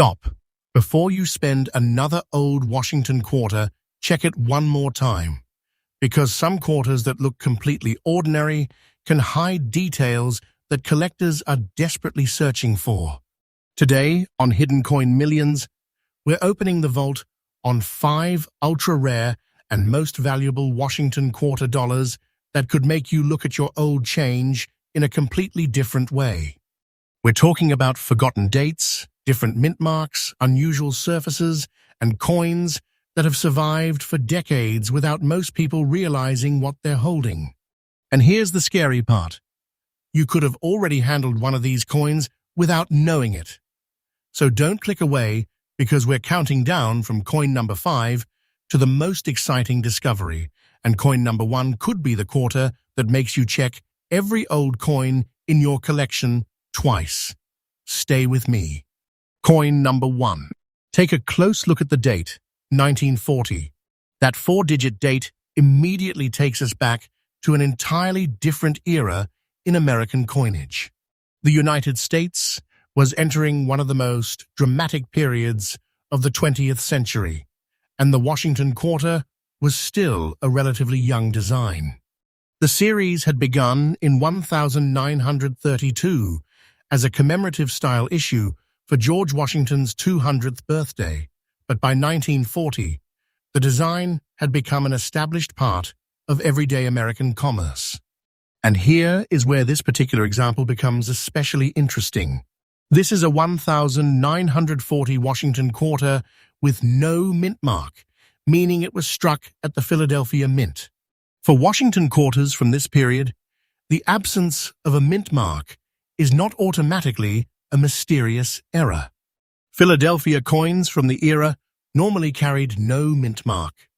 Stop. Before you spend another old Washington quarter, check it one more time. Because some quarters that look completely ordinary can hide details that collectors are desperately searching for. Today, on Hidden Coin Millions, we're opening the vault on 5 ultra-rare and most valuable Washington quarter dollars that could make you look at your old change in a completely different way. We're talking about forgotten dates, different mint marks, unusual surfaces, and coins that have survived for decades without most people realizing what they're holding. And here's the scary part. You could have already handled one of these coins without knowing it. So don't click away, because we're counting down from coin number 5 to the most exciting discovery, and coin number 1 could be the quarter that makes you check every old coin in your collection twice. Stay with me. Coin number 1. Take a close look at the date, 1940. That 4-digit date immediately takes us back to an entirely different era in American coinage. The United States was entering one of the most dramatic periods of the 20th century, and the Washington quarter was still a relatively young design. The series had begun in 1932 as a commemorative-style issue for George Washington's 200th birthday, but by 1940, the design had become an established part of everyday American commerce. And here is where this particular example becomes especially interesting. This is a 1940 Washington quarter with no mint mark, meaning it was struck at the Philadelphia Mint. For Washington quarters from this period, the absence of a mint mark is not automatically a mysterious error. Philadelphia coins from the era normally carried no mint mark.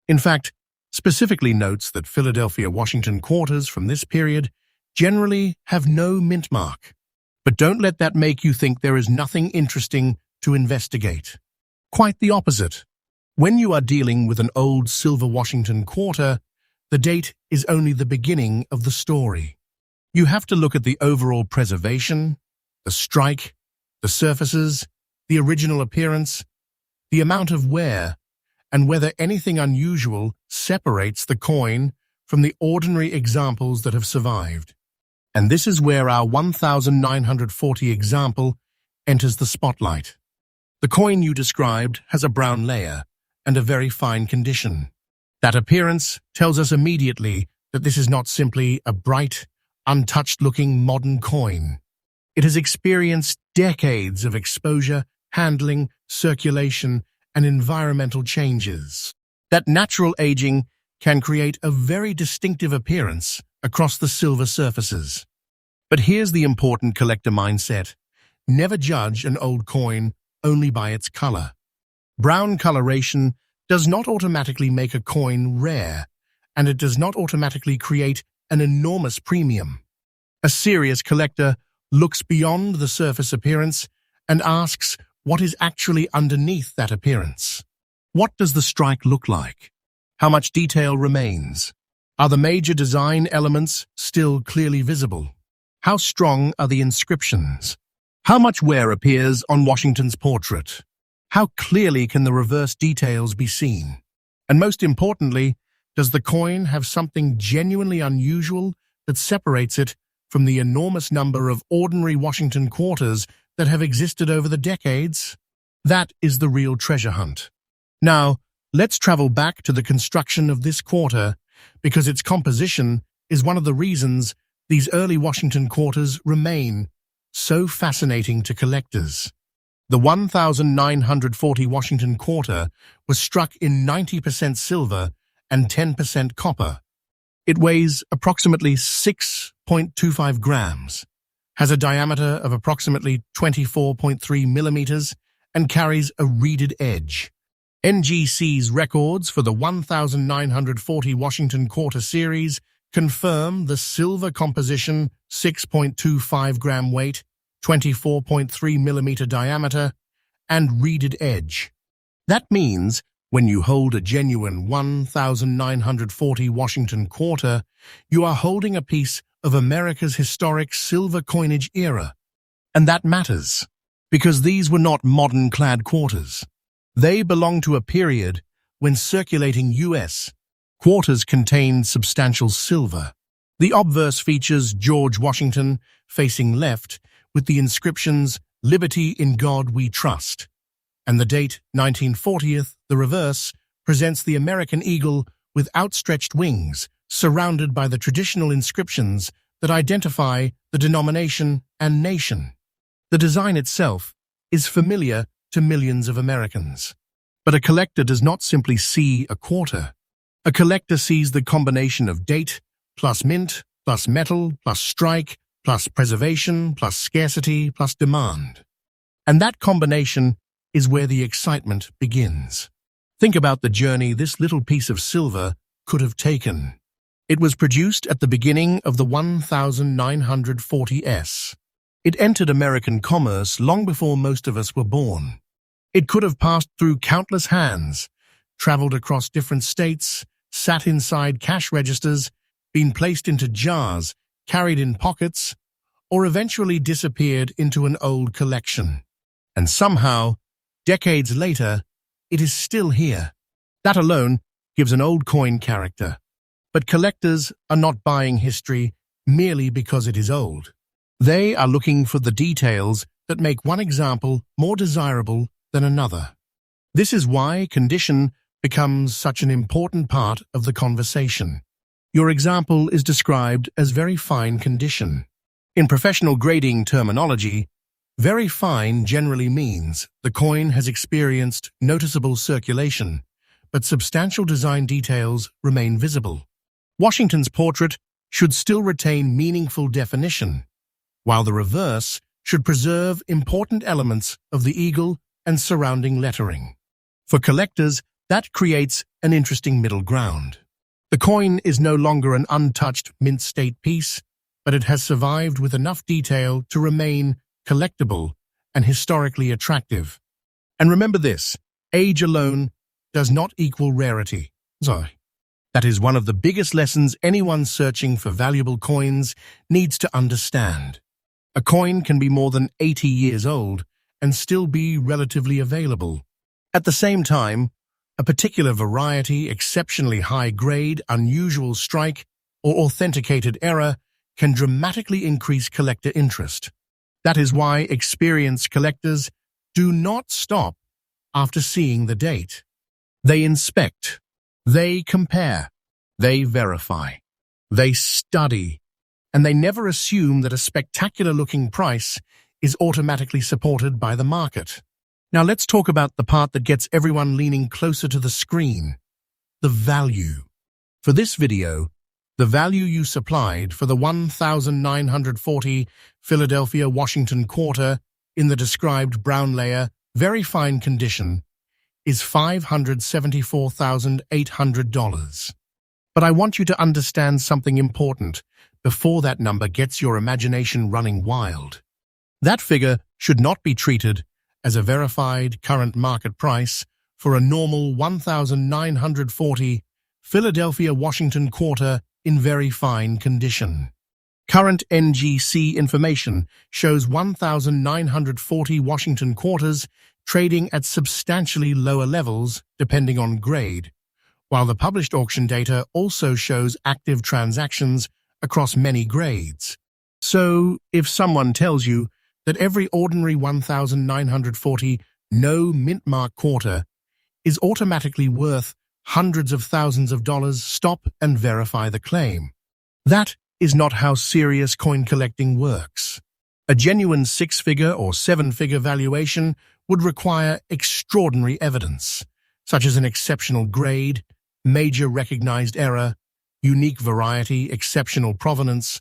In fact, specifically notes that Philadelphia Washington quarters from this period generally have no mint mark. But don't let that make you think there is nothing interesting to investigate. Quite the opposite. When you are dealing with an old silver Washington quarter, the date is only the beginning of the story. You have to look at the overall preservation, the strike, the surfaces, the original appearance, the amount of wear, and whether anything unusual separates the coin from the ordinary examples that have survived. And this is where our 1940 example enters the spotlight. The coin you described has a brown layer and a very fine condition. That appearance tells us immediately that this is not simply a bright, untouched-looking modern coin. It has experienced decades of exposure, handling, circulation, and environmental changes. That natural aging can create a very distinctive appearance across the silver surfaces. But here's the important collector mindset. Never judge an old coin only by its color. Brown coloration does not automatically make a coin rare, and it does not automatically create an enormous premium. A serious collector looks beyond the surface appearance and asks what is actually underneath that appearance. What does the strike look like? How much detail remains? Are the major design elements still clearly visible? How strong are the inscriptions? How much wear appears on Washington's portrait? How clearly can the reverse details be seen? And most importantly, does the coin have something genuinely unusual that separates it from the enormous number of ordinary Washington quarters that have existed over the decades? That is the real treasure hunt. Now, let's travel back to the construction of this quarter, because its composition is one of the reasons these early Washington quarters remain so fascinating to collectors. The 1940 Washington quarter was struck in 90% silver and 10% copper. It weighs approximately 6.25 grams, has a diameter of approximately 24.3 millimeters, and carries a reeded edge. NGC's records for the 1940 Washington quarter series confirm the silver composition, 6.25 gram weight, 24.3 millimeter diameter, and reeded edge. That means when you hold a genuine 1940 Washington quarter, you are holding a piece of America's historic silver coinage era. And that matters, because these were not modern-clad quarters. They belong to a period when circulating U.S. quarters contained substantial silver. The obverse features George Washington facing left with the inscriptions "Liberty in God We Trust," and the date 1940. The reverse presents the American eagle with outstretched wings, surrounded by the traditional inscriptions that identify the denomination and nation. The design itself is familiar to millions of Americans. But a collector does not simply see a quarter. A collector sees the combination of date, plus mint, plus metal, plus strike, plus preservation, plus scarcity, plus demand. And that combination is where the excitement begins. Think about the journey this little piece of silver could have taken. It was produced at the beginning of the 1940s. It entered American commerce long before most of us were born. It could have passed through countless hands, traveled across different states, sat inside cash registers, been placed into jars, carried in pockets, or eventually disappeared into an old collection. And somehow, decades later, it is still here. That alone gives an old coin character. But collectors are not buying history merely because it is old. They are looking for the details that make one example more desirable than another. This is why condition becomes such an important part of the conversation. Your example is described as very fine condition. In professional grading terminology, very fine generally means the coin has experienced noticeable circulation, but substantial design details remain visible. Washington's portrait should still retain meaningful definition, while the reverse should preserve important elements of the eagle and surrounding lettering. For collectors, that creates an interesting middle ground. The coin is no longer an untouched mint state piece, but it has survived with enough detail to remain collectible and historically attractive. And remember this, age alone does not equal rarity. That is one of the biggest lessons anyone searching for valuable coins needs to understand. A coin can be more than 80 years old and still be relatively available. At the same time, a particular variety, exceptionally high grade, unusual strike, or authenticated error can dramatically increase collector interest. That is why experienced collectors do not stop after seeing the date. They inspect, they compare, they verify, they study, and they never assume that a spectacular-looking price is automatically supported by the market. Now let's talk about the part that gets everyone leaning closer to the screen, the value. For this video, the value you supplied for the 1940 Philadelphia Washington quarter in the described brown layer, very fine condition, is $574,800. But I want you to understand something important before that number gets your imagination running wild. That figure should not be treated as a verified current market price for a normal 1940 Philadelphia Washington quarter in very fine condition. Current NGC information shows 1940 Washington quarters trading at substantially lower levels depending on grade, while the published auction data also shows active transactions across many grades. So, if someone tells you that every ordinary 1940 no mint mark quarter is automatically worth hundreds of thousands of dollars, stop and verify the claim. That is not how serious coin collecting works. A genuine six-figure or seven-figure valuation would require extraordinary evidence, such as an exceptional grade, major recognized error, unique variety, exceptional provenance,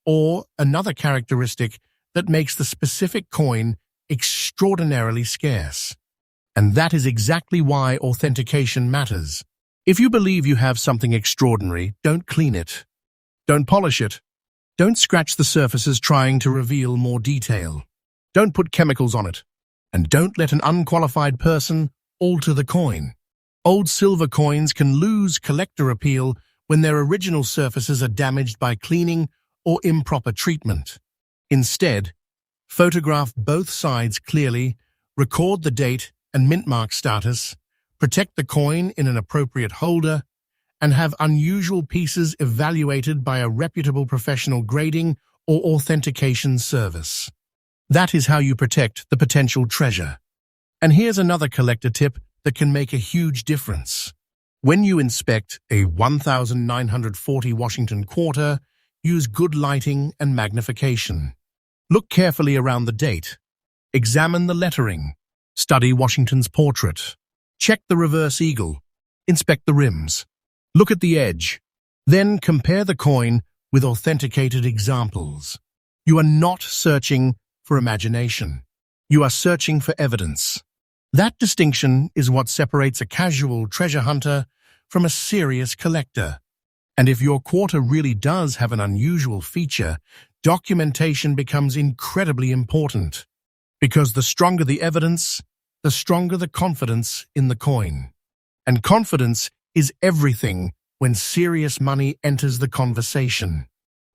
or another characteristic that makes the specific coin extraordinarily scarce. And that is exactly why authentication matters. If you believe you have something extraordinary, don't clean it. Don't polish it. Don't scratch the surfaces trying to reveal more detail. Don't put chemicals on it. And don't let an unqualified person alter the coin. Old silver coins can lose collector appeal when their original surfaces are damaged by cleaning or improper treatment. Instead, Photograph both sides clearly, record the date and mint mark status, protect the coin in an appropriate holder, and have unusual pieces evaluated by a reputable professional grading or authentication service. That is how you protect the potential treasure. And here's another collector tip that can make a huge difference. When you inspect a 1940 Washington quarter, use good lighting and magnification. Look carefully around the date. Examine the lettering. Study Washington's portrait. Check the reverse eagle. Inspect the rims. Look at the edge. Then compare the coin with authenticated examples. You are not searching for imagination. You are searching for evidence. That distinction is what separates a casual treasure hunter from a serious collector. And if your quarter really does have an unusual feature, documentation becomes incredibly important. Because the stronger the evidence, the stronger the confidence in the coin. And confidence is everything when serious money enters the conversation.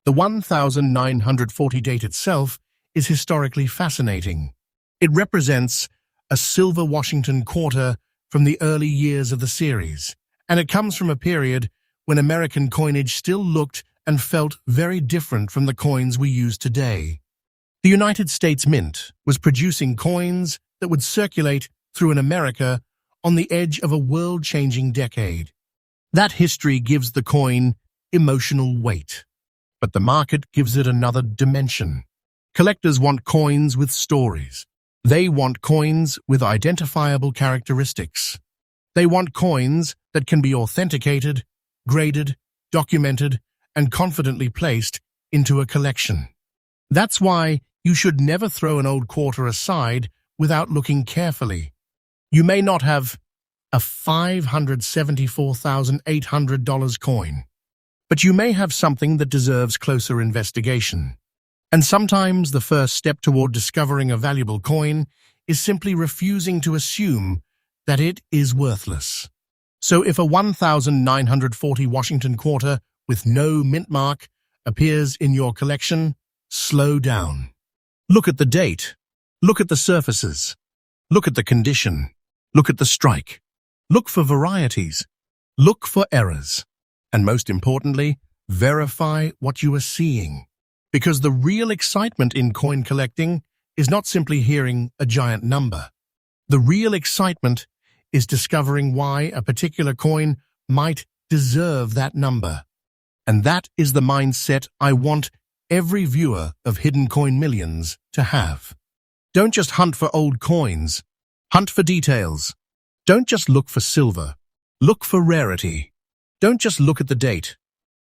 The 1940 date itself is historically fascinating. It represents a silver Washington quarter from the early years of the series, and it comes from a period when American coinage still looked and felt very different from the coins we use today. The United States Mint was producing coins that would circulate through an America on the edge of a world-changing decade. That history gives the coin emotional weight, but the market gives it another dimension. Collectors want coins with stories. They want coins with identifiable characteristics. They want coins that can be authenticated, graded, documented, and confidently placed into a collection. That's why you should never throw an old quarter aside without looking carefully. You may not have a $574,800 coin, but you may have something that deserves closer investigation. And sometimes the first step toward discovering a valuable coin is simply refusing to assume that it is worthless. So if a 1940 Washington quarter with no mint mark appears in your collection, slow down. Look at the date. Look at the surfaces. Look at the condition. Look at the strike. Look for varieties. Look for errors. And most importantly, verify what you are seeing. Because the real excitement in coin collecting is not simply hearing a giant number. The real excitement is discovering why a particular coin might deserve that number. And that is the mindset I want every viewer of Hidden Coin Millions to have. Don't just hunt for old coins. Hunt for details. Don't just look for silver. Look for rarity. Don't just look at the date.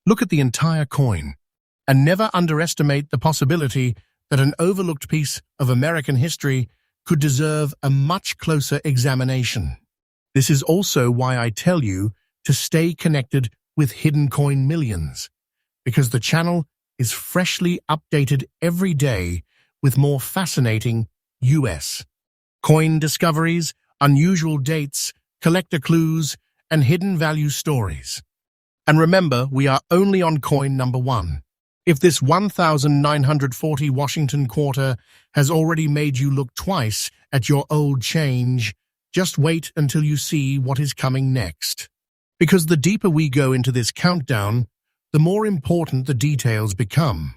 Look at the entire coin. And never underestimate the possibility that an overlooked piece of American history could deserve a much closer examination. This is also why I tell you to stay connected with Hidden Coin Millions, because the channel is freshly updated every day with more fascinating US coin discoveries, unusual dates, collector clues, and hidden value stories. And remember, we are only on coin number 1. If this 1940 Washington quarter has already made you look twice at your old change, just wait until you see what is coming next. Because the deeper we go into this countdown, the more important the details become.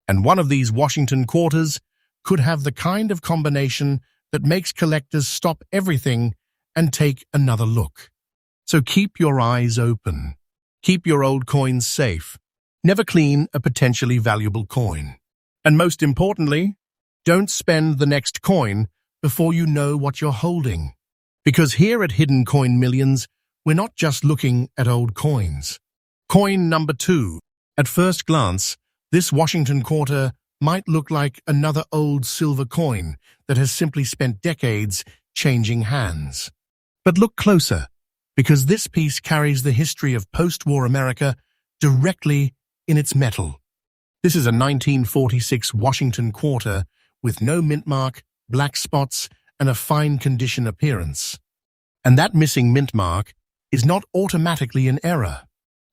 And one of these Washington quarters could have the kind of combination that makes collectors stop everything and take another look. So keep your eyes open. Keep your old coins safe. Never clean a potentially valuable coin. And most importantly, don't spend the next coin before you know what you're holding. Because here at Hidden Coin Millions, we're not just looking at old coins. Coin number 2. At first glance, this Washington quarter might look like another old silver coin that has simply spent decades changing hands. But look closer, because this piece carries the history of post-war America directly in its metal. This is a 1946 Washington quarter with no mint mark, black spots, and a fine condition appearance. And that missing mint mark is not automatically an error.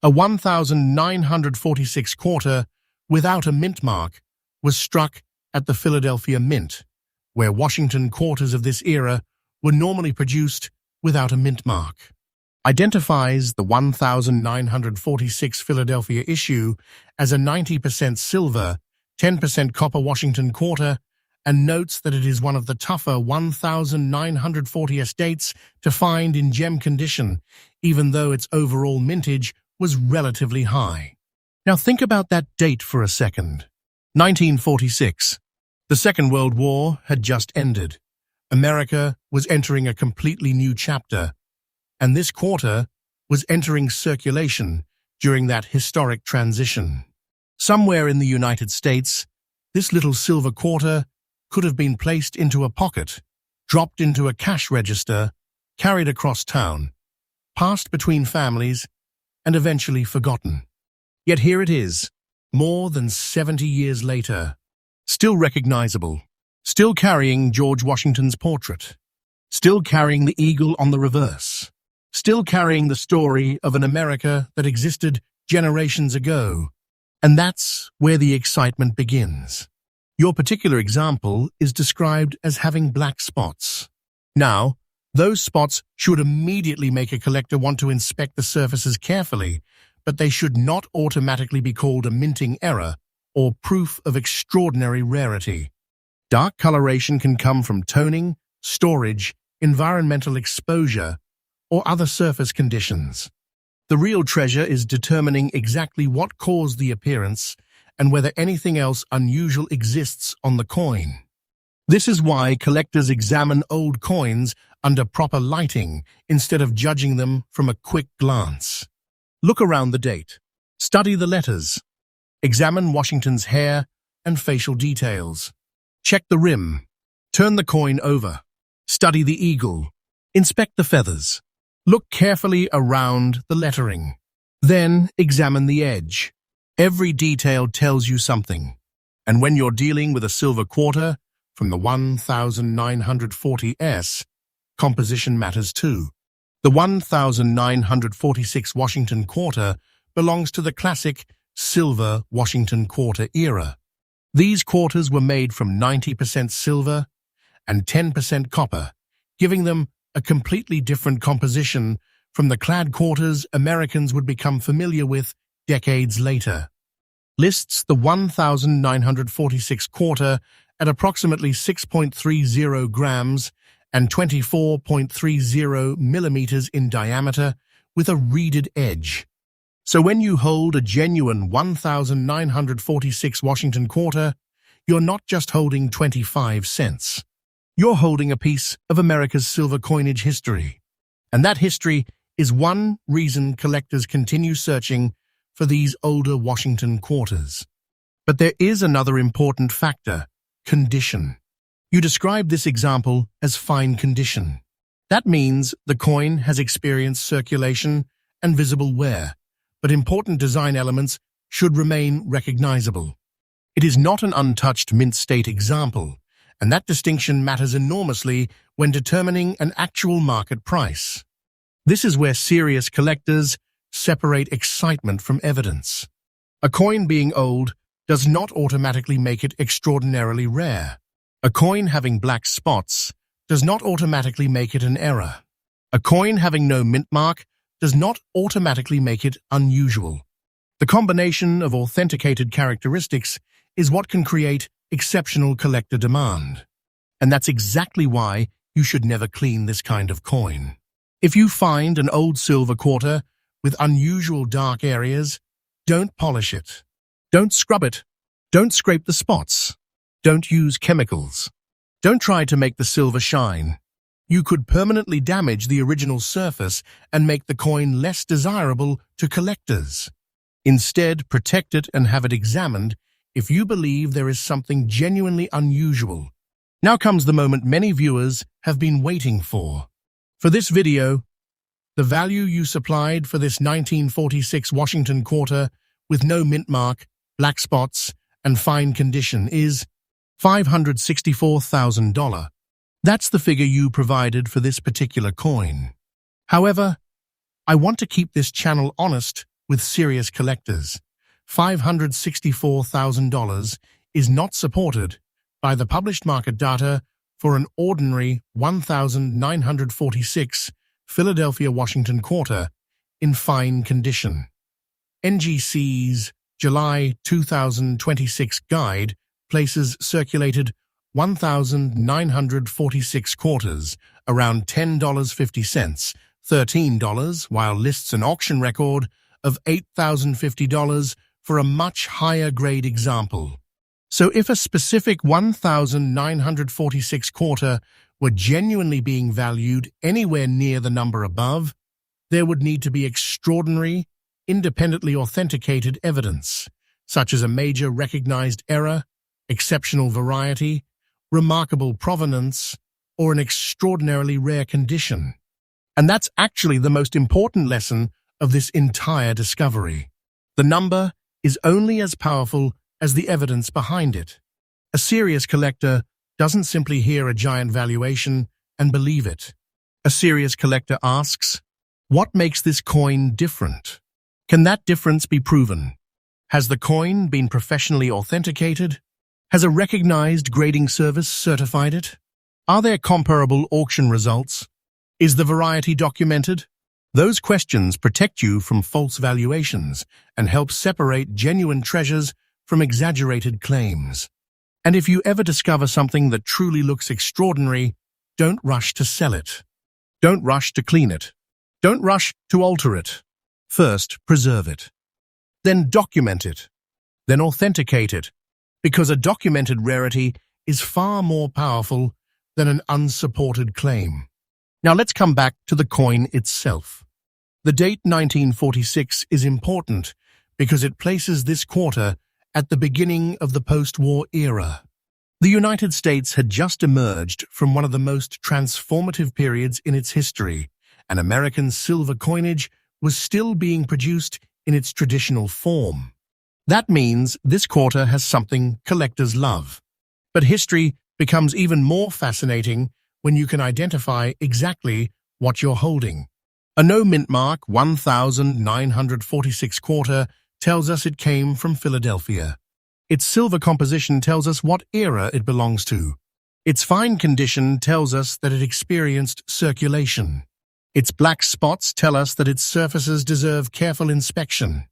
A 1946 quarter without a mint mark was struck at the Philadelphia Mint, where Washington quarters of this era were normally produced without a mint mark. Identifies the 1946 Philadelphia issue as a 90% silver, 10% copper Washington quarter, and notes that it is one of the tougher 1940s dates to find in gem condition, even though its overall mintage was relatively high. Now think about that date for a second. 1946. The Second World War had just ended. America was entering a completely new chapter, and this quarter was entering circulation during that historic transition. Somewhere in the United States, this little silver quarter could have been placed into a pocket, dropped into a cash register, carried across town, passed between families, and eventually forgotten. Yet here it is, more than 70 years later, still recognizable, still carrying George Washington's portrait, still carrying the eagle on the reverse, still carrying the story of an America that existed generations ago. And that's where the excitement begins. Your particular example is described as having black spots. Now, those spots should immediately make a collector want to inspect the surfaces carefully, but they should not automatically be called a minting error or proof of extraordinary rarity. Dark coloration can come from toning, storage, environmental exposure, or other surface conditions. The real treasure is determining exactly what caused the appearance and whether anything else unusual exists on the coin. This is why collectors examine old coins under proper lighting instead of judging them from a quick glance. Look around the date. Study the letters. Examine Washington's hair and facial details. Check the rim. Turn the coin over. Study the eagle. Inspect the feathers. Look carefully around the lettering. Then examine the edge. Every detail tells you something. And when you're dealing with a silver quarter from the 1940s, composition matters too. The 1946 Washington quarter belongs to the classic silver Washington quarter era. These quarters were made from 90% silver and 10% copper, giving them a completely different composition from the clad quarters Americans would become familiar with decades later. Lists the 1946 quarter at approximately 6.30 grams and 24.30 millimeters in diameter with a reeded edge. So when you hold a genuine 1946 Washington quarter, you're not just holding 25 cents. You're holding a piece of America's silver coinage history. And that history is one reason collectors continue searching for these older Washington quarters. But there is another important factor: condition. You describe this example as fine condition. That means the coin has experienced circulation and visible wear, but important design elements should remain recognizable. It is not an untouched mint state example, and that distinction matters enormously when determining an actual market price. This is where serious collectors separate excitement from evidence. A coin being old does not automatically make it extraordinarily rare. A coin having black spots does not automatically make it an error. A coin having no mint mark does not automatically make it unusual. The combination of authenticated characteristics is what can create exceptional collector demand. And that's exactly why you should never clean this kind of coin. If you find an old silver quarter with unusual dark areas, don't polish it. Don't scrub it. Don't scrape the spots. Don't use chemicals. Don't try to make the silver shine. You could permanently damage the original surface and make the coin less desirable to collectors. Instead, protect it and have it examined if you believe there is something genuinely unusual. Now comes the moment many viewers have been waiting for. For this video, the value you supplied for this 1946 Washington quarter with no mint mark, black spots, and fine condition is $564,000. That's the figure you provided for this particular coin. However, I want to keep this channel honest with serious collectors. $564,000 is not supported by the published market data for an ordinary 1,946 Philadelphia Washington quarter in fine condition. NGC's July 2026 guide places circulated 1,946 quarters, around $10.50, $13, while lists an auction record of $8,050 for a much higher grade example. So if a specific 1,946 quarter were genuinely being valued anywhere near the number above, there would need to be extraordinary, independently authenticated evidence, such as a major recognized error, exceptional variety, remarkable provenance, or an extraordinarily rare condition. And that's actually the most important lesson of this entire discovery. The number is only as powerful as the evidence behind it. A serious collector doesn't simply hear a giant valuation and believe it. A serious collector asks, what makes this coin different? Can that difference be proven? Has the coin been professionally authenticated? Has a recognized grading service certified it? Are there comparable auction results? Is the variety documented? Those questions protect you from false valuations and help separate genuine treasures from exaggerated claims. And if you ever discover something that truly looks extraordinary, don't rush to sell it. Don't rush to clean it. Don't rush to alter it. First, preserve it. Then document it. Then authenticate it, because a documented rarity is far more powerful than an unsupported claim. Now let's come back to the coin itself. The date 1946 is important because it places this quarter at the beginning of the post-war era. The United States had just emerged from one of the most transformative periods in its history, and American silver coinage was still being produced in its traditional form. That means this quarter has something collectors love. But history becomes even more fascinating when you can identify exactly what you're holding. A no-mint mark 1,946 quarter tells us it came from Philadelphia. Its silver composition tells us what era it belongs to. Its fine condition tells us that it experienced circulation. Its black spots tell us that its surfaces deserve careful inspection.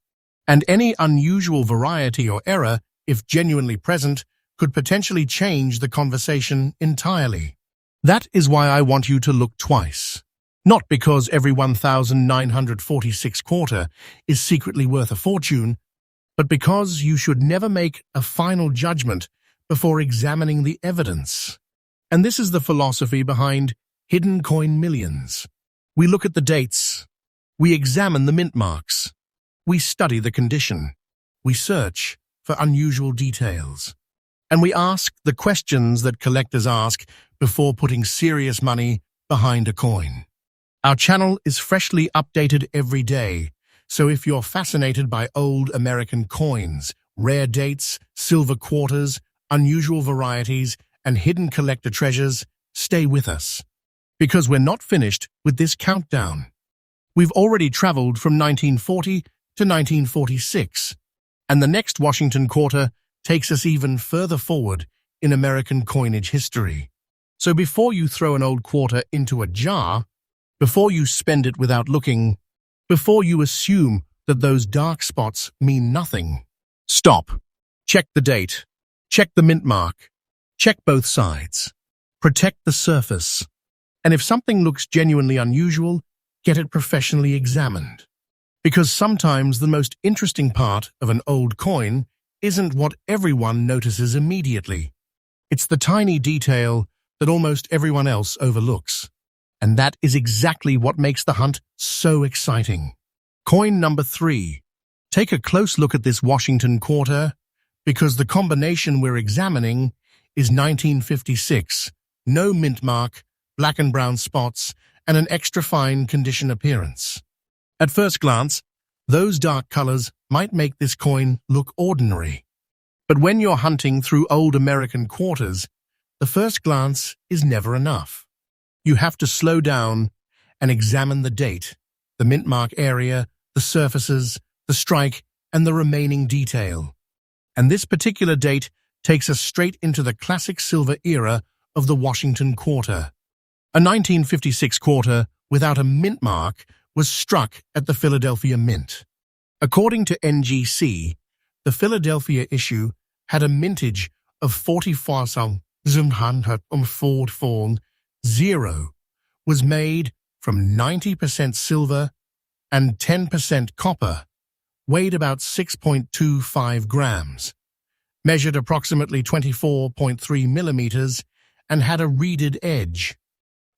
And any unusual variety or error, if genuinely present, could potentially change the conversation entirely. That is why I want you to look twice. Not because every 1,946 quarter is secretly worth a fortune, but because you should never make a final judgment before examining the evidence. And this is the philosophy behind hidden coin millions. We look at the dates. We examine the mint marks. We study the condition. We search for unusual details. And we ask the questions that collectors ask before putting serious money behind a coin. Our channel is freshly updated every day, so if you're fascinated by old American coins, rare dates, silver quarters, unusual varieties, and hidden collector treasures, stay with us. Because we're not finished with this countdown. We've already traveled from 1940 to 1946, and the next Washington quarter takes us even further forward in American coinage history. So before you throw an old quarter into a jar, before you spend it without looking, before you assume that those dark spots mean nothing, stop. Check the date. Check the mint mark. Check both sides. Protect the surface. And if something looks genuinely unusual, get it professionally examined. Because sometimes the most interesting part of an old coin isn't what everyone notices immediately. It's the tiny detail that almost everyone else overlooks. And that is exactly what makes the hunt so exciting. Coin number 3. Take a close look at this Washington quarter, because the combination we're examining is 1956, no mint mark, black and brown spots, and an extra fine condition appearance. At first glance, those dark colors might make this coin look ordinary. But when you're hunting through old American quarters, the first glance is never enough. You have to slow down and examine the date, the mint mark area, the surfaces, the strike, and the remaining detail. And this particular date takes us straight into the classic silver era of the Washington quarter. A 1956 quarter without a mint mark was struck at the Philadelphia Mint. According to NGC, the Philadelphia issue had a mintage of 44,144, was made from 90% silver and 10% copper, weighed about 6.25 grams, measured approximately 24.3 millimeters, and had a reeded edge.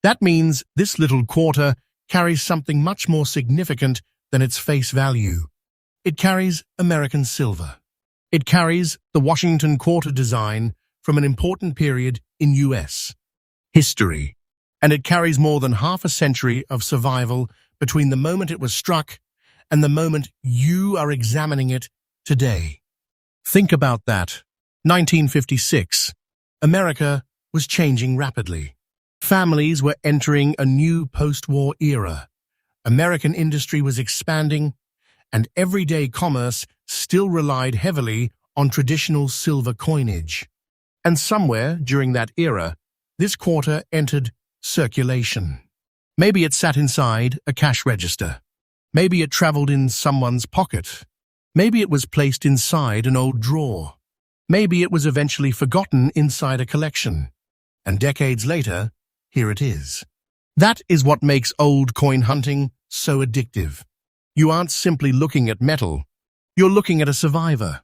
That means this little quarter carries something much more significant than its face value. It carries American silver. It carries the Washington quarter design from an important period in U.S. history, and it carries more than half a century of survival between the moment it was struck and the moment you are examining it today. Think about that. 1956. America was changing rapidly. Families were entering a new post-war era. American industry was expanding, and everyday commerce still relied heavily on traditional silver coinage. And somewhere during that era, this quarter entered circulation. Maybe it sat inside a cash register. Maybe it traveled in someone's pocket. Maybe it was placed inside an old drawer. Maybe it was eventually forgotten inside a collection. And decades later, here it is. That is what makes old coin hunting so addictive. You aren't simply looking at metal. You're looking at a survivor.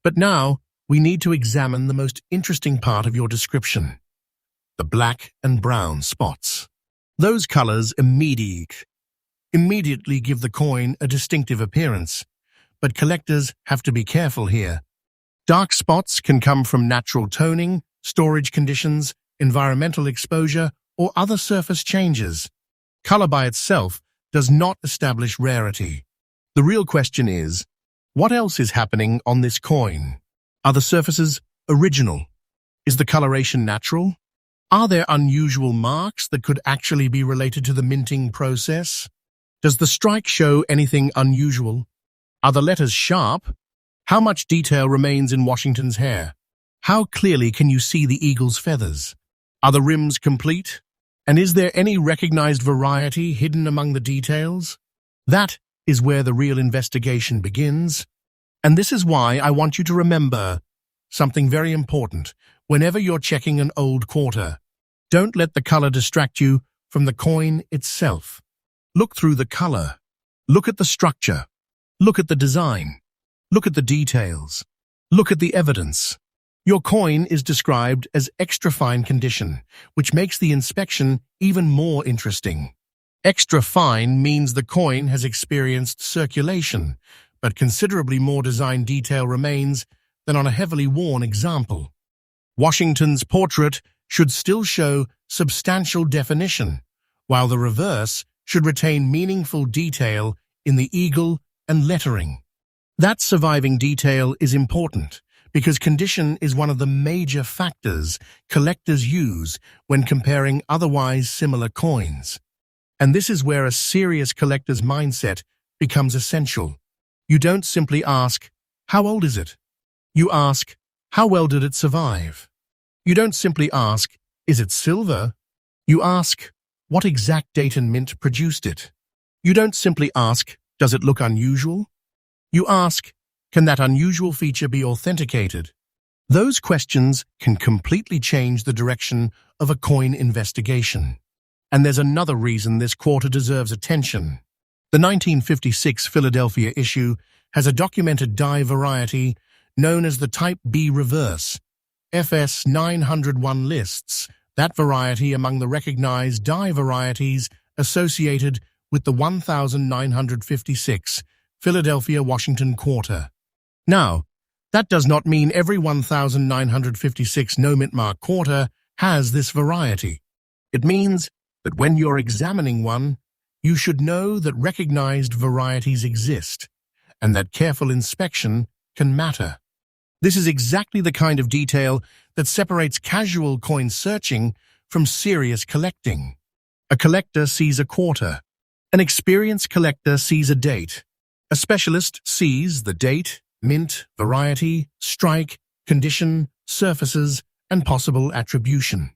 But now, we need to examine the most interesting part of your description. The black and brown spots. Those colors immediately give the coin a distinctive appearance. But collectors have to be careful here. Dark spots can come from natural toning, storage conditions, environmental exposure, or other surface changes. Color by itself does not establish rarity. The real question is, what else is happening on this coin? Are the surfaces original? Is the coloration natural? Are there unusual marks that could actually be related to the minting process? Does the strike show anything unusual? Are the letters sharp? How much detail remains in Washington's hair? How clearly can you see the eagle's feathers? Are the rims complete? And is there any recognized variety hidden among the details? That is where the real investigation begins. And this is why I want you to remember something very important whenever you're checking an old quarter. Don't let the color distract you from the coin itself. Look through the color. Look at the structure. Look at the design. Look at the details. Look at the evidence. Your coin is described as extra fine condition, which makes the inspection even more interesting. Extra fine means the coin has experienced circulation, but considerably more design detail remains than on a heavily worn example. Washington's portrait should still show substantial definition, while the reverse should retain meaningful detail in the eagle and lettering. That surviving detail is important because condition is one of the major factors collectors use when comparing otherwise similar coins. And this is where a serious collector's mindset becomes essential. You don't simply ask, how old is it? You ask, how well did it survive? You don't simply ask, is it silver? You ask, what exact date and mint produced it? You don't simply ask, does it look unusual? You ask, can that unusual feature be authenticated? Those questions can completely change the direction of a coin investigation. And there's another reason this quarter deserves attention. The 1956 Philadelphia issue has a documented die variety known as the Type B reverse. FS 901 lists that variety among the recognized die varieties associated with the 1956 Philadelphia Washington quarter. Now, that does not mean every 1956 no-mint mark quarter has this variety. It means that when you're examining one, you should know that recognized varieties exist and that careful inspection can matter. This is exactly the kind of detail that separates casual coin searching from serious collecting. A collector sees a quarter. An experienced collector sees a date. A specialist sees the date, mint, variety, strike, condition, surfaces, and possible attribution.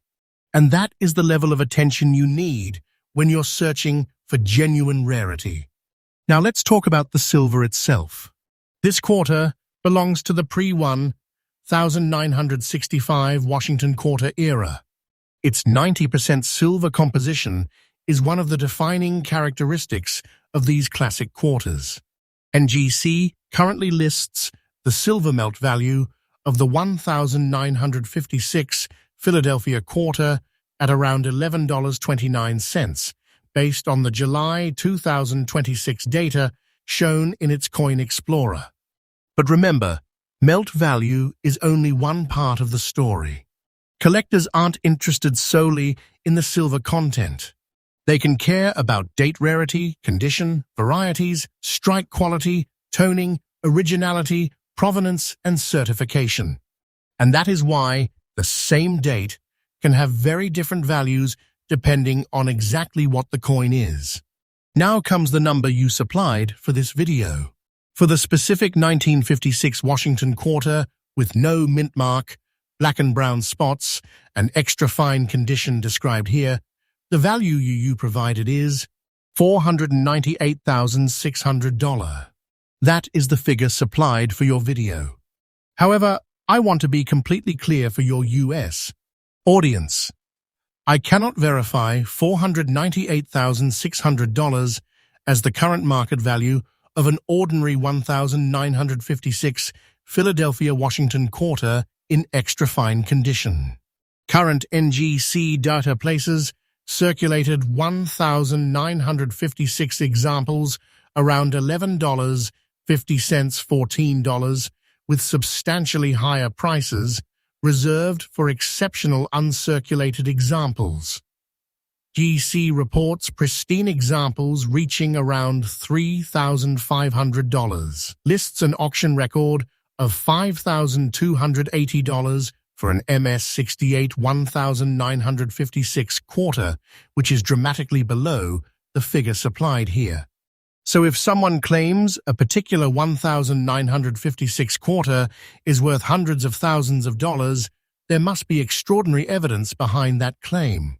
And that is the level of attention you need when you're searching for genuine rarity. Now let's talk about the silver itself. This quarter belongs to the pre-1965 Washington Quarter era. Its 90% silver composition is one of the defining characteristics of these classic quarters. NGC currently lists the silver melt value of the 1956 Philadelphia quarter at around $11.29, based on the July 2026 data shown in its Coin Explorer. But remember, melt value is only one part of the story. Collectors aren't interested solely in the silver content. They can care about date rarity, condition, varieties, strike quality, toning, originality, provenance, and certification. And that is why the same date can have very different values depending on exactly what the coin is. Now comes the number you supplied for this video. For the specific 1956 Washington quarter with no mint mark, black and brown spots, and extra fine condition described here, the value you provided is $498,600. That is the figure supplied for your video. However, I want to be completely clear for your US audience. I cannot verify $498,600 as the current market value of an ordinary 1956 Philadelphia Washington quarter in extra fine condition. Current NGC data places circulated 1,956 examples around $11.50, $14, with substantially higher prices reserved for exceptional uncirculated examples. GC reports pristine examples reaching around $3,500. Lists an auction record of $5,280 for an MS-68 1956 quarter, which is dramatically below the figure supplied here. So if someone claims a particular 1956 quarter is worth hundreds of thousands of dollars, there must be extraordinary evidence behind that claim.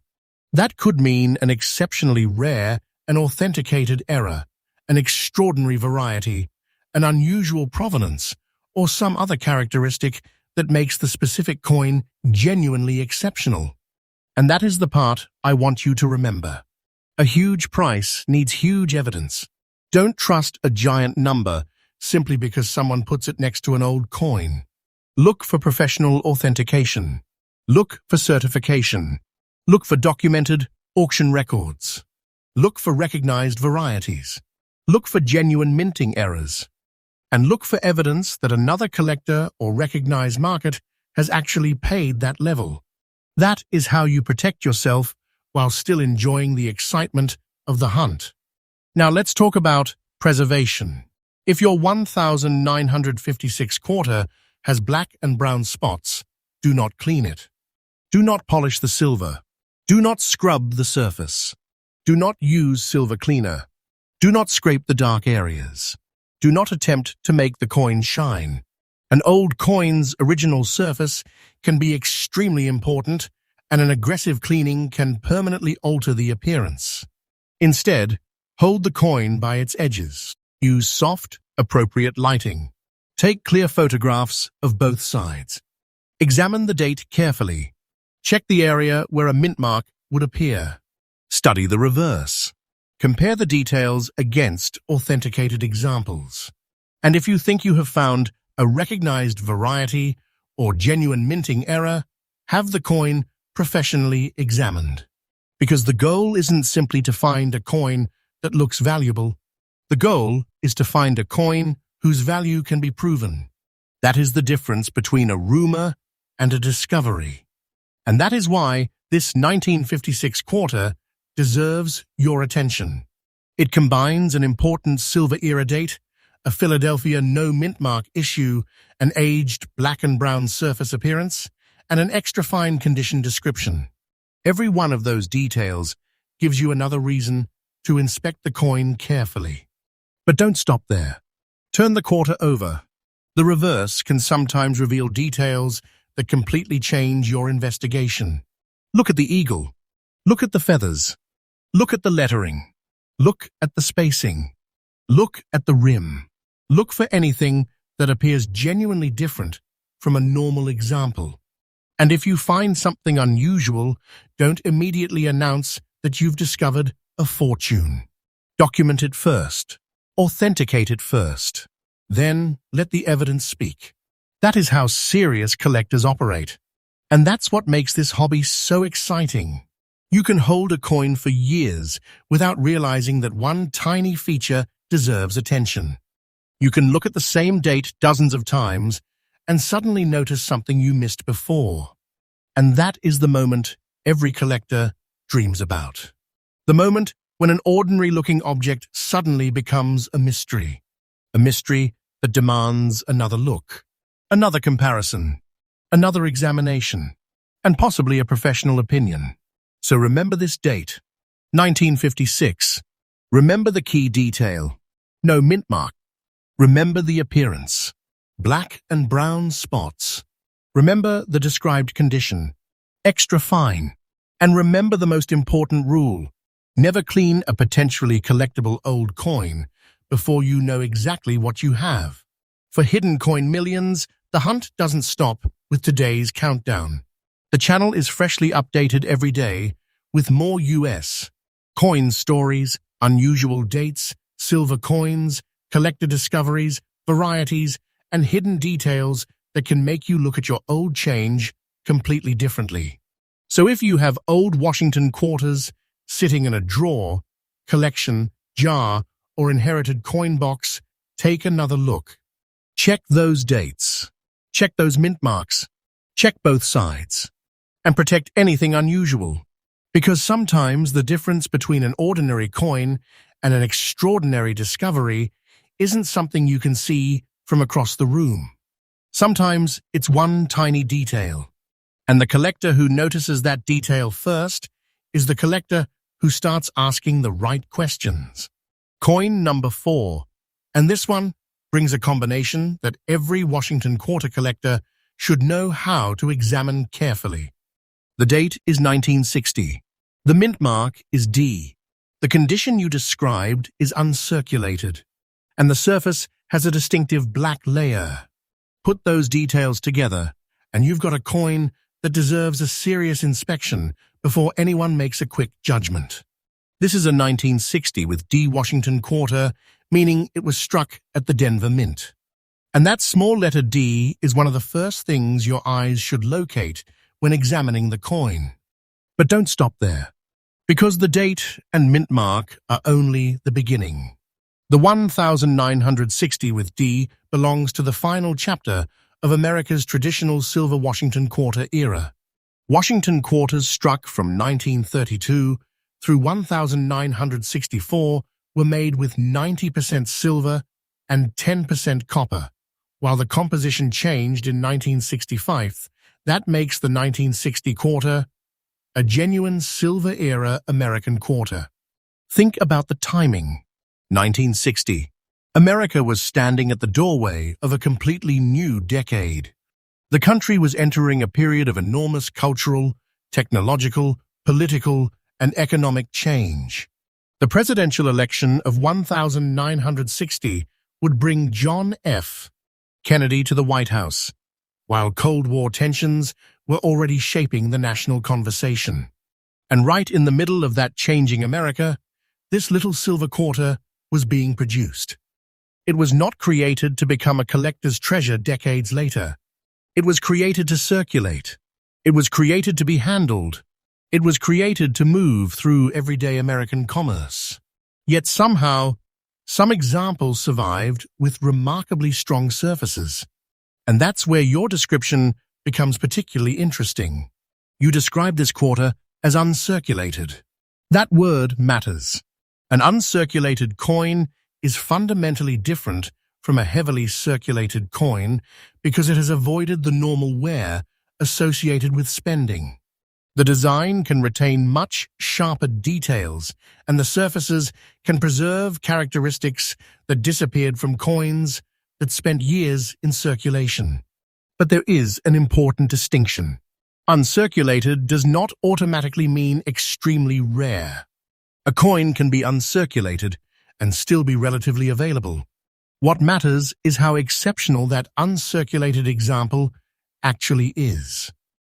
That could mean an exceptionally rare and authenticated error, an extraordinary variety, an unusual provenance, or some other characteristic that makes the specific coin genuinely exceptional. And that is the part I want you to remember. A huge price needs huge evidence. Don't trust a giant number simply because someone puts it next to an old coin. Look for professional authentication. Look for certification. Look for documented auction records. Look for recognized varieties. Look for genuine minting errors. And look for evidence that another collector or recognized market has actually paid that level. That is how you protect yourself while still enjoying the excitement of the hunt. Now let's talk about preservation. If your 1956 quarter has black and brown spots, do not clean it. Do not polish the silver. Do not scrub the surface. Do not use silver cleaner. Do not scrape the dark areas. Do not attempt to make the coin shine. An old coin's original surface can be extremely important, and an aggressive cleaning can permanently alter the appearance. Instead, hold the coin by its edges. Use soft, appropriate lighting. Take clear photographs of both sides. Examine the date carefully. Check the area where a mint mark would appear. Study the reverse. Compare the details against authenticated examples. And if you think you have found a recognized variety or genuine minting error, have the coin professionally examined. Because the goal isn't simply to find a coin that looks valuable. The goal is to find a coin whose value can be proven. That is the difference between a rumor and a discovery. And that is why this 1956 quarter deserves your attention. It combines an important silver era date, a Philadelphia no mint mark issue, an aged black and brown surface appearance, and an extra fine condition description. Every one of those details gives you another reason to inspect the coin carefully. But don't stop there. Turn the quarter over. The reverse can sometimes reveal details that completely change your investigation. Look at the eagle. Look at the feathers. Look at the lettering. Look at the spacing. Look at the rim. Look for anything that appears genuinely different from a normal example. And if you find something unusual, don't immediately announce that you've discovered a fortune. Document it first. Authenticate it first. Then let the evidence speak. That is how serious collectors operate. And that's what makes this hobby so exciting. You can hold a coin for years without realizing that one tiny feature deserves attention. You can look at the same date dozens of times and suddenly notice something you missed before. And that is the moment every collector dreams about. The moment when an ordinary-looking object suddenly becomes a mystery that demands another look, another comparison, another examination, and possibly a professional opinion. So remember this date, 1956. Remember the key detail. No mint mark. Remember the appearance. Black and brown spots. Remember the described condition. Extra fine. And remember the most important rule. Never clean a potentially collectible old coin before you know exactly what you have. For hidden coin millions, the hunt doesn't stop with today's countdown. The channel is freshly updated every day with more US coin stories, unusual dates, silver coins, collector discoveries, varieties, and hidden details that can make you look at your old change completely differently. So if you have old Washington quarters sitting in a drawer, collection, jar, or inherited coin box, take another look. Check those dates. Check those mint marks. Check both sides. And protect anything unusual. Because sometimes the difference between an ordinary coin and an extraordinary discovery isn't something you can see from across the room. Sometimes it's one tiny detail. And the collector who notices that detail first is the collector who starts asking the right questions. Coin number 4. And this one brings a combination that every Washington quarter collector should know how to examine carefully. The date is 1960. The mint mark is D. The condition you described is uncirculated, and the surface has a distinctive black layer. Put those details together, and you've got a coin that deserves a serious inspection before anyone makes a quick judgment. This is a 1960 with D Washington quarter, meaning it was struck at the Denver Mint. And that small letter D is one of the first things your eyes should locate when examining the coin. But don't stop there, because the date and mint mark are only the beginning. The 1960 with D belongs to the final chapter of America's traditional silver Washington quarter era. Washington quarters struck from 1932 through 1964 were made with 90% silver and 10% copper, while the composition changed in 1965. That makes the 1960 quarter a genuine silver-era American quarter. Think about the timing. 1960. America was standing at the doorway of a completely new decade. The country was entering a period of enormous cultural, technological, political, and economic change. The presidential election of 1960 would bring John F. Kennedy to the White House, while Cold War tensions were already shaping the national conversation. And right in the middle of that changing America, this little silver quarter was being produced. It was not created to become a collector's treasure decades later. It was created to circulate. It was created to be handled. It was created to move through everyday American commerce. Yet somehow, some examples survived with remarkably strong surfaces. And that's where your description becomes particularly interesting. You describe this quarter as uncirculated. That word matters. An uncirculated coin is fundamentally different from a heavily circulated coin because it has avoided the normal wear associated with spending. The design can retain much sharper details, and the surfaces can preserve characteristics that disappeared from coins that spent years in circulation. But there is an important distinction. Uncirculated does not automatically mean extremely rare. A coin can be uncirculated and still be relatively available. What matters is how exceptional that uncirculated example actually is.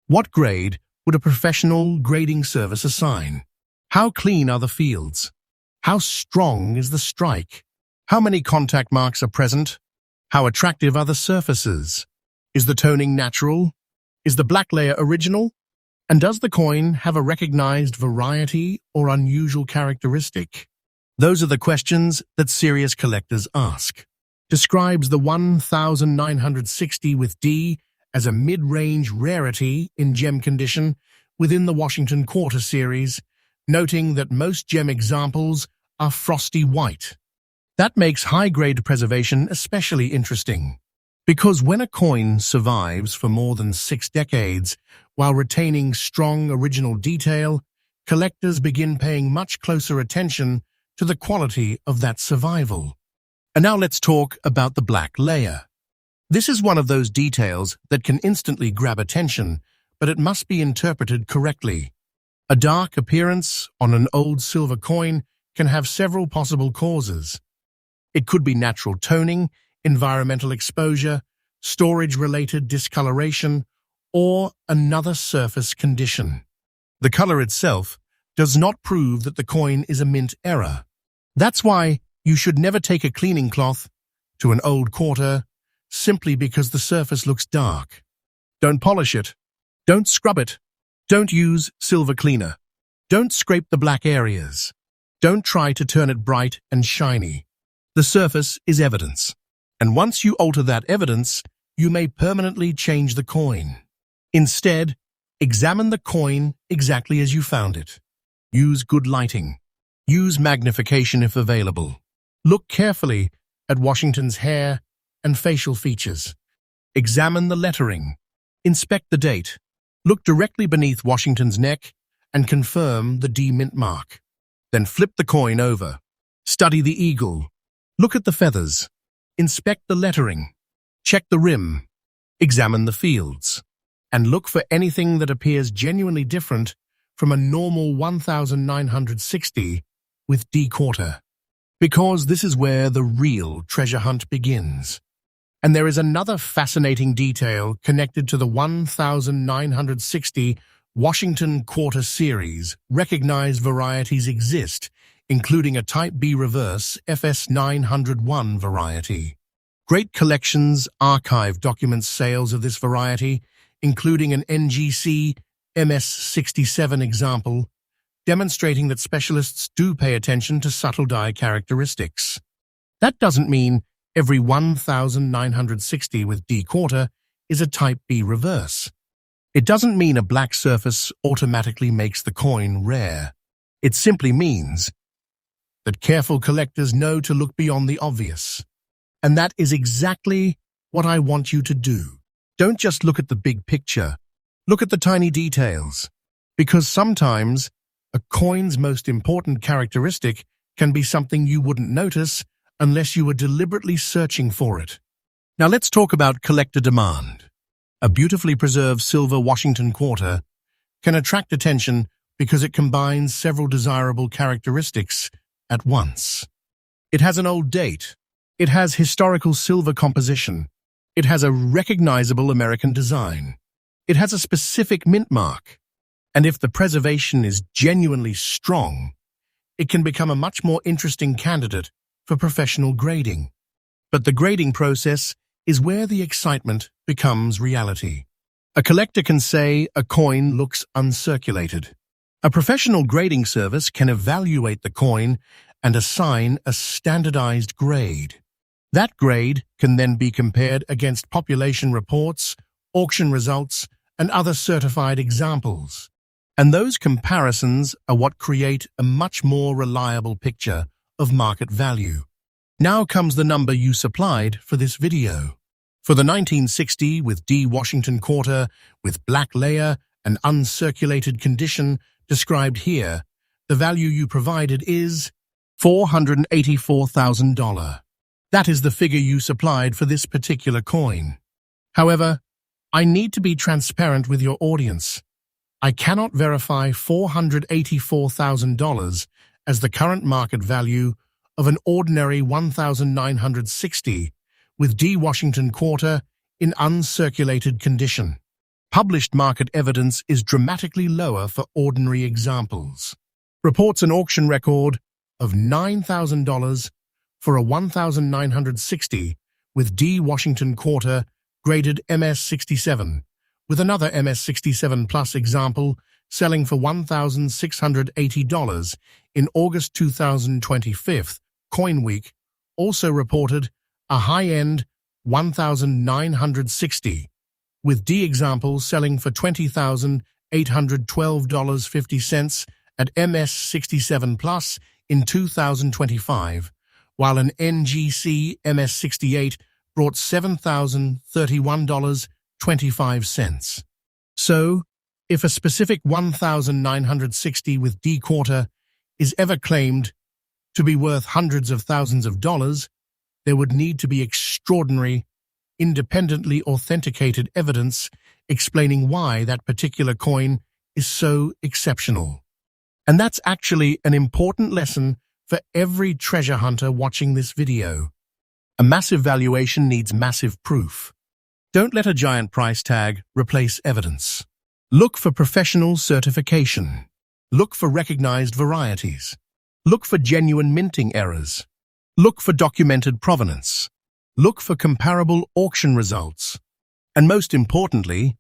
What grade would a professional grading service assign? How clean are the fields? How strong is the strike? How many contact marks are present? How attractive are the surfaces? Is the toning natural? Is the black layer original? And does the coin have a recognized variety or unusual characteristic? Those are the questions that serious collectors ask. Describes the 1960 with D as a mid-range rarity in gem condition within the Washington Quarter series, noting that most gem examples are frosty white. That makes high-grade preservation especially interesting, because when a coin survives for more than 6 decades while retaining strong original detail, collectors begin paying much closer attention to the quality of that survival. And now let's talk about the black layer. This is one of those details that can instantly grab attention, but it must be interpreted correctly. A dark appearance on an old silver coin can have several possible causes. It could be natural toning, environmental exposure, storage-related discoloration, or another surface condition. The color itself does not prove that the coin is a mint error. That's why you should never take a cleaning cloth to an old quarter simply because the surface looks dark. Don't polish it. Don't scrub it. Don't use silver cleaner. Don't scrape the black areas. Don't try to turn it bright and shiny. The surface is evidence, and once you alter that evidence, you may permanently change the coin. Instead, examine the coin exactly as you found it. Use good lighting. Use magnification if available. Look carefully at Washington's hair and facial features. Examine the lettering. Inspect the date. Look directly beneath Washington's neck and confirm the D mint mark. Then flip the coin over. Study the eagle. Look at the feathers. Inspect the lettering. Check the rim. Examine the fields. And look for anything that appears genuinely different from a normal 1960 with D quarter. Because this is where the real treasure hunt begins. And there is another fascinating detail connected to the 1960 Washington Quarter series. Recognized varieties exist, including a Type B reverse FS 901 variety. Great collections archive documents sales of this variety, including an NGC MS67 example, demonstrating that specialists do pay attention to subtle die characteristics. That doesn't mean every 1960 with D quarter is a Type B reverse. It doesn't mean a black surface automatically makes the coin rare. It simply means that careful collectors know to look beyond the obvious. And that is exactly what I want you to do. Don't just look at the big picture. Look at the tiny details. Because sometimes a coin's most important characteristic can be something you wouldn't notice unless you were deliberately searching for it. Now let's talk about collector demand. A beautifully preserved silver Washington Quarter can attract attention because it combines several desirable characteristics at once. It has an old date. It has historical silver composition. It has a recognizable American design. It has a specific mint mark. And if the preservation is genuinely strong, it can become a much more interesting candidate for professional grading. But the grading process is where the excitement becomes reality. A collector can say a coin looks uncirculated. A professional grading service can evaluate the coin and assign a standardized grade. That grade can then be compared against population reports, auction results, and other certified examples. And those comparisons are what create a much more reliable picture of market value. Now comes the number you supplied for this video. For the 1960 with D Washington Quarter with black layer and uncirculated condition described here, the value you provided is $484,000. That is the figure you supplied for this particular coin. However, I need to be transparent with your audience. I cannot verify $484,000 as the current market value of an ordinary 1,960 with D Washington quarter in uncirculated condition. Published market evidence is dramatically lower for ordinary examples. Reports an auction record of $9,000 for a 1,960 with D Washington quarter graded MS67, with another MS67 Plus example selling for $1,680 in August 2025. Coin Week also reported a high-end 1,960 with D example selling for $20,812.50 at MS67 Plus in 2025, while an NGC MS68 brought $7,031.25. So, if a specific 1,960 with D quarter is ever claimed to be worth hundreds of thousands of dollars, there would need to be extraordinary, independently authenticated evidence explaining why that particular coin is so exceptional. And that's actually an important lesson for every treasure hunter watching this video. A massive valuation needs massive proof. Don't let a giant price tag replace evidence. Look for professional certification. Look for recognized varieties. Look for genuine minting errors. Look for documented provenance. Look for comparable auction results. And most importantly,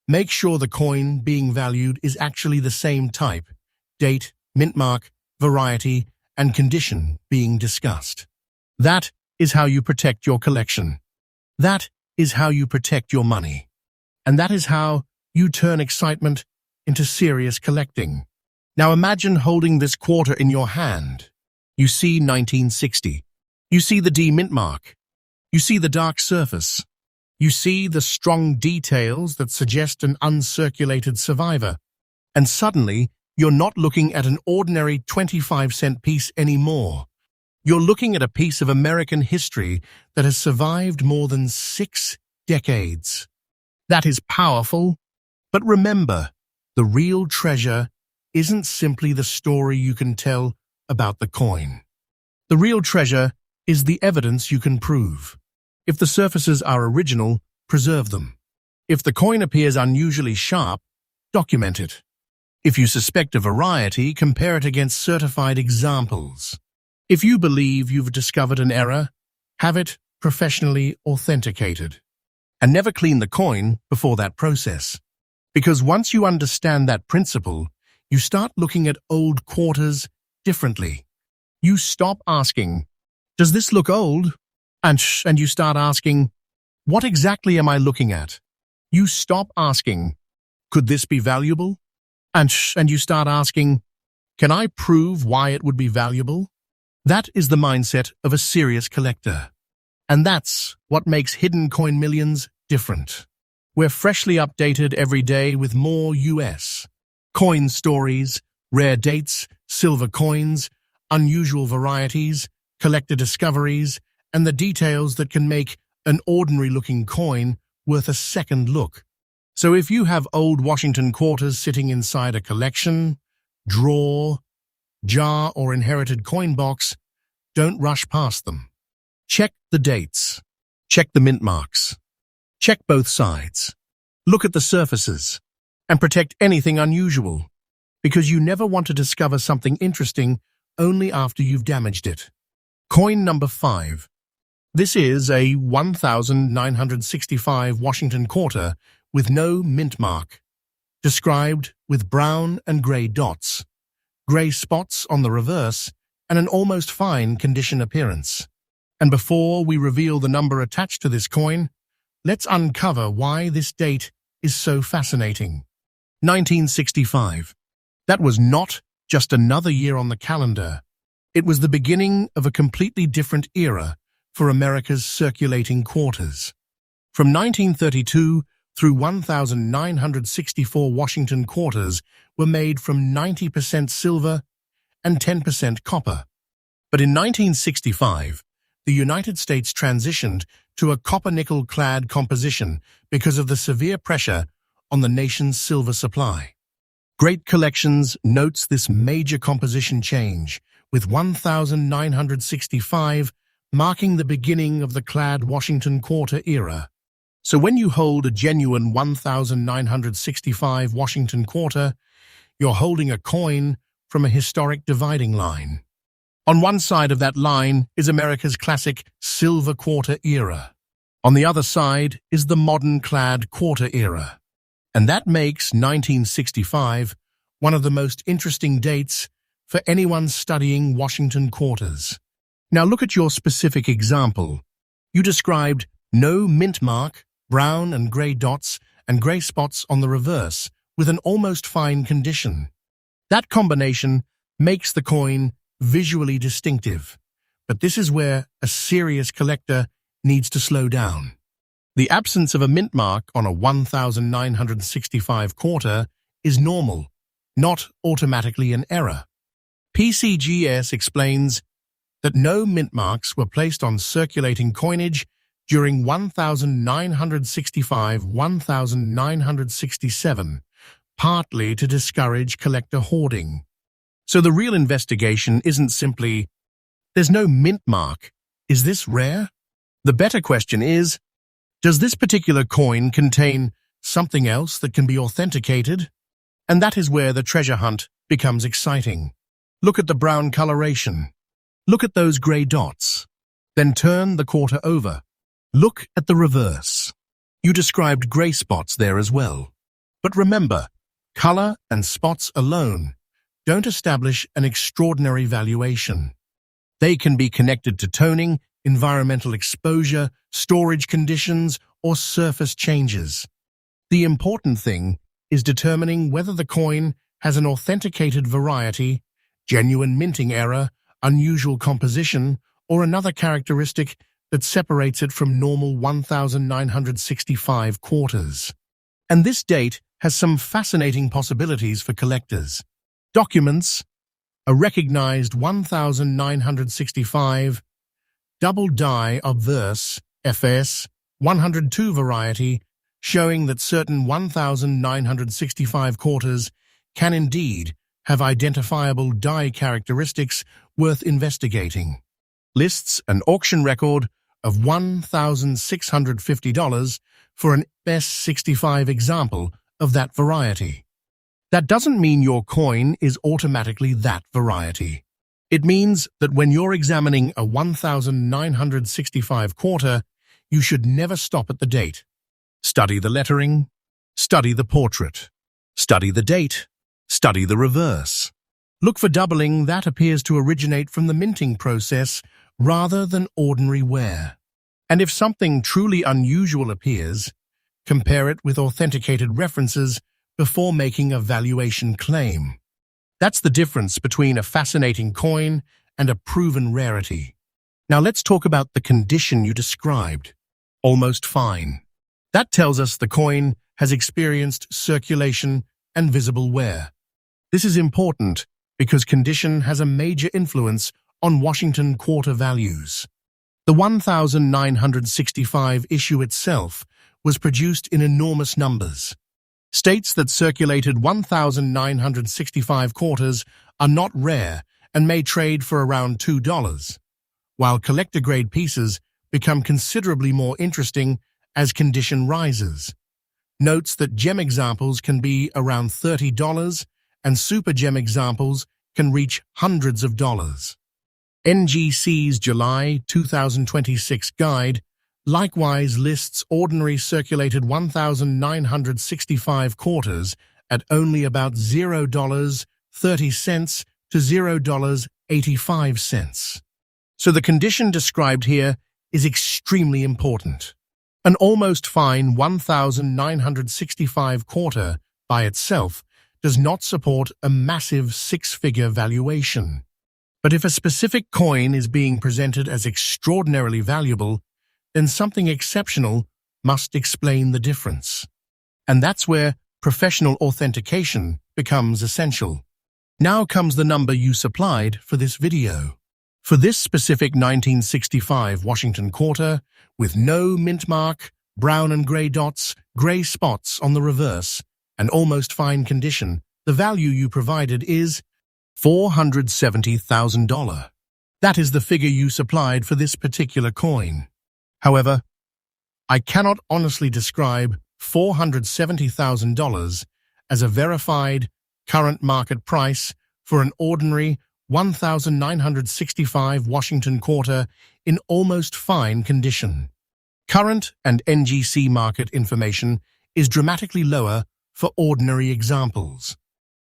make sure the coin being valued is actually the same type, date, mint mark, variety, and condition being discussed. That is how you protect your collection. That is how you protect your money. And that is how you turn excitement into serious collecting. Now imagine holding this quarter in your hand. You see 1960. You see the D mint mark. You see the dark surface. You see the strong details that suggest an uncirculated survivor. And suddenly, you're not looking at an ordinary 25-cent piece anymore. You're looking at a piece of American history that has survived more than 6 decades. That is powerful, but remember, the real treasure isn't simply the story you can tell about the coin. The real treasure is the evidence you can prove. If the surfaces are original, preserve them. If the coin appears unusually sharp, document it. If you suspect a variety, compare it against certified examples. If you believe you've discovered an error, have it professionally authenticated. And never clean the coin before that process. Because once you understand that principle, you start looking at old quarters differently. You stop asking, "Does this look old?" And you start asking, "What exactly am I looking at?" You stop asking, "Could this be valuable?" And you start asking, "Can I prove why it would be valuable?" That is the mindset of a serious collector. And that's what makes Hidden Coin Millions different. We're freshly updated every day with more US coin stories, rare dates, silver coins, unusual varieties, collector discoveries, and the details that can make an ordinary-looking coin worth a second look. So if you have old Washington quarters sitting inside a collection, drawer, jar, or inherited coin box, don't rush past them. Check the dates. Check the mint marks. Check both sides. Look at the surfaces. And protect anything unusual. Because you never want to discover something interesting only after you've damaged it. Coin number 5. This is a 1,965 Washington quarter with no mint mark. Described with brown and gray dots, gray spots on the reverse, and an almost fine condition appearance. And before we reveal the number attached to this coin, let's uncover why this date is so fascinating. 1965. That was not just another year on the calendar. It was the beginning of a completely different era for America's circulating quarters. From 1932 through 1,964 Washington quarters were made from 90% silver and 10% copper. But in 1965, the United States transitioned to a copper-nickel-clad composition because of the severe pressure on the nation's silver supply. Great Collections notes this major composition change, with 1965 marking the beginning of the clad Washington Quarter era. So when you hold a genuine 1965 Washington Quarter, you're holding a coin from a historic dividing line. On one side of that line is America's classic silver quarter era. On the other side is the modern clad quarter era. And that makes 1965 one of the most interesting dates for anyone studying Washington quarters. Now look at your specific example. You described no mint mark, brown and gray dots and gray spots on the reverse with an almost fine condition. That combination makes the coin visually distinctive, but this is where a serious collector needs to slow down. The absence of a mint mark on a 1965 quarter is normal, not automatically an error. PCGS explains that no mint marks were placed on circulating coinage during 1965-1967, partly to discourage collector hoarding. So the real investigation isn't simply, there's no mint mark, is this rare? The better question is, does this particular coin contain something else that can be authenticated? And that is where the treasure hunt becomes exciting. Look at the brown coloration. Look at those gray dots. Then turn the quarter over. Look at the reverse. You described gray spots there as well. But remember, color and spots alone don't establish an extraordinary valuation. They can be connected to toning, environmental exposure, storage conditions, or surface changes. The important thing is determining whether the coin has an authenticated variety, genuine minting error, unusual composition, or another characteristic that separates it from normal 1965 quarters. And this date has some fascinating possibilities for collectors. Documents, a recognized 1965 double die obverse FS 102 variety, showing that certain 1965 quarters can indeed have identifiable die characteristics worth investigating. Lists an auction record of $1,650 for an S65 example of that variety. That doesn't mean your coin is automatically that variety. It means that when you're examining a 1965 quarter, you should never stop at the date. Study the lettering, study the portrait, study the date, study the reverse. Look for doubling that appears to originate from the minting process rather than ordinary wear. And if something truly unusual appears, compare it with authenticated references before making a valuation claim. That's the difference between a fascinating coin and a proven rarity. Now let's talk about the condition you described. Almost fine. That tells us the coin has experienced circulation and visible wear. This is important because condition has a major influence on Washington quarter values. The 1965 issue itself was produced in enormous numbers. States that circulated 1965 quarters are not rare and may trade for around $2, while collector-grade pieces become considerably more interesting as condition rises. Notes that gem examples can be around $30 and super gem examples can reach hundreds of dollars. NGC's July 2026 guide likewise lists ordinary circulated 1965 quarters at only about $0.30 to $0.85. So the condition described here is extremely important. An almost fine 1965 quarter by itself does not support a massive six-figure valuation. But if a specific coin is being presented as extraordinarily valuable, then something exceptional must explain the difference. And that's where professional authentication becomes essential. Now comes the number you supplied for this video. For this specific 1965 Washington quarter, with no mint mark, brown and gray dots, gray spots on the reverse, and almost fine condition, the value you provided is $470,000. That is the figure you supplied for this particular coin. However, I cannot honestly describe $470,000 as a verified current market price for an ordinary 1965 Washington quarter in almost fine condition. Current and NGC market information is dramatically lower for ordinary examples.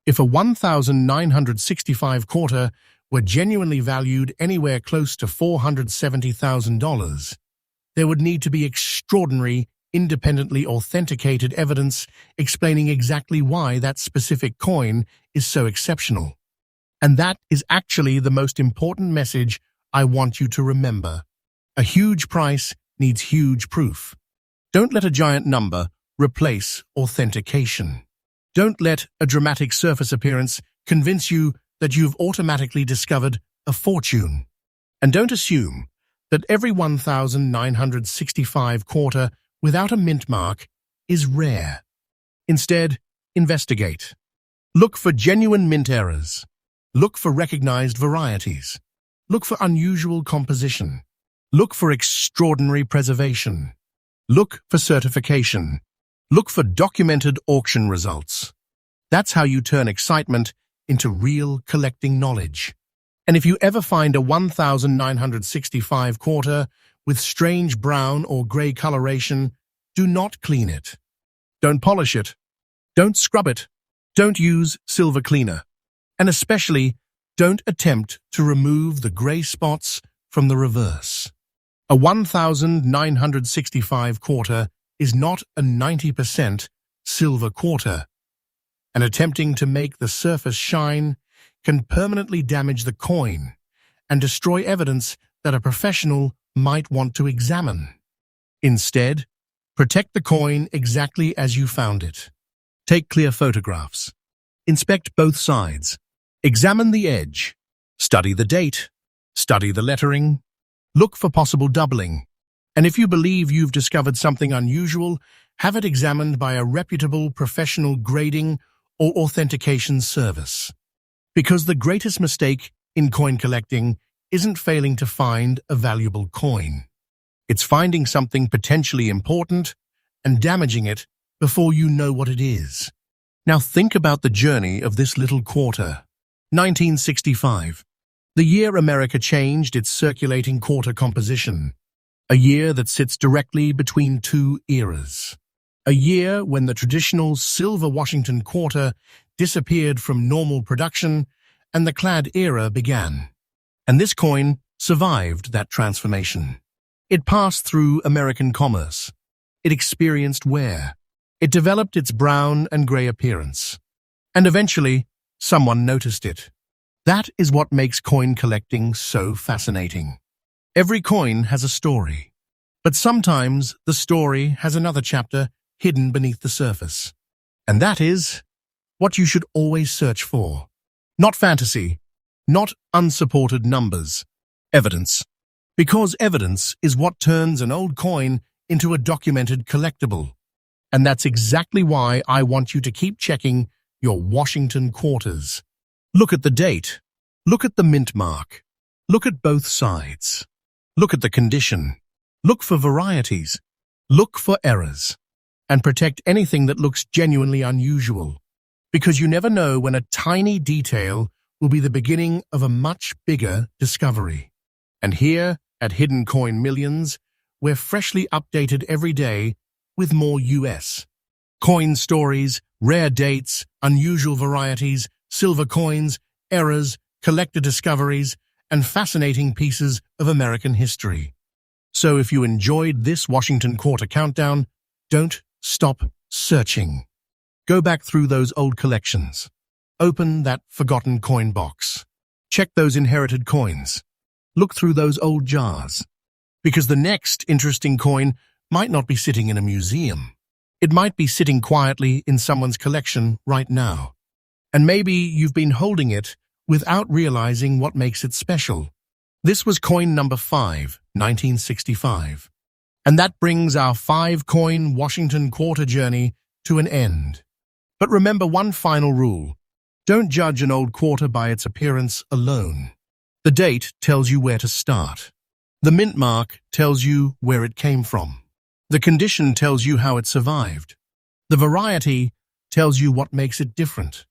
If a 1965 quarter were genuinely valued anywhere close to $470,000, there would need to be extraordinary, independently authenticated evidence explaining exactly why that specific coin is so exceptional. And that is actually the most important message I want you to remember. A huge price needs huge proof. Don't let a giant number replace authentication. Don't let a dramatic surface appearance convince you that you've automatically discovered a fortune. And don't assume that every 1965 quarter without a mint mark is rare. Instead, investigate. Look for genuine mint errors. Look for recognized varieties. Look for unusual composition. Look for extraordinary preservation. Look for certification. Look for documented auction results. That's how you turn excitement into real collecting knowledge. And if you ever find a 1965 quarter with strange brown or gray coloration, do not clean it. Don't polish it. Don't scrub it. Don't use silver cleaner. And especially, don't attempt to remove the gray spots from the reverse. A 1965 quarter is not a 90% silver quarter, and attempting to make the surface shine can permanently damage the coin and destroy evidence that a professional might want to examine. Instead, protect the coin exactly as you found it. Take clear photographs. Inspect both sides. Examine the edge. Study the date. Study the lettering. Look for possible doubling. And if you believe you've discovered something unusual, have it examined by a reputable professional grading or authentication service. Because the greatest mistake in coin collecting isn't failing to find a valuable coin. It's finding something potentially important and damaging it before you know what it is. Now think about the journey of this little quarter. 1965. The year America changed its circulating quarter composition. A year that sits directly between two eras. A year when the traditional silver Washington quarter disappeared from normal production and the clad era began. And this coin survived that transformation. It passed through American commerce. It experienced wear. It developed its brown and gray appearance. And eventually, someone noticed it. That is what makes coin collecting so fascinating. Every coin has a story. But sometimes the story has another chapter hidden beneath the surface. And that is what you should always search for. Not fantasy, not unsupported numbers. Evidence. Because evidence is what turns an old coin into a documented collectible. And that's exactly why I want you to keep checking your Washington quarters. Look at the date. Look at the mint mark. Look at both sides. Look at the condition. Look for varieties. Look for errors. And protect anything that looks genuinely unusual. Because you never know when a tiny detail will be the beginning of a much bigger discovery. And here, at Hidden Coin Millions, we're freshly updated every day with more US. Coin stories, rare dates, unusual varieties, silver coins, errors, collector discoveries, and fascinating pieces of American history. So if you enjoyed this Washington Quarter Countdown, don't stop searching. Go back through those old collections. Open that forgotten coin box. Check those inherited coins. Look through those old jars. Because the next interesting coin might not be sitting in a museum. It might be sitting quietly in someone's collection right now. And maybe you've been holding it without realizing what makes it special. This was coin number 5, 1965. And that brings our 5-coin Washington quarter journey to an end. But remember one final rule. Don't judge an old quarter by its appearance alone. The date tells you where to start. The mint mark tells you where it came from. The condition tells you how it survived. The variety tells you what makes it different.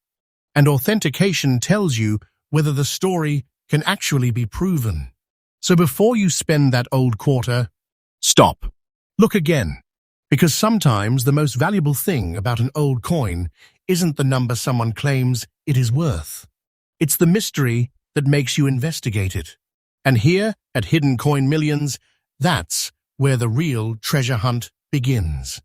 And authentication tells you whether the story can actually be proven. So before you spend that old quarter, stop. Look again. Because sometimes the most valuable thing about an old coin isn't the number someone claims it is worth. It's the mystery that makes you investigate it. And here, at Hidden Coin Millions, that's where the real treasure hunt begins.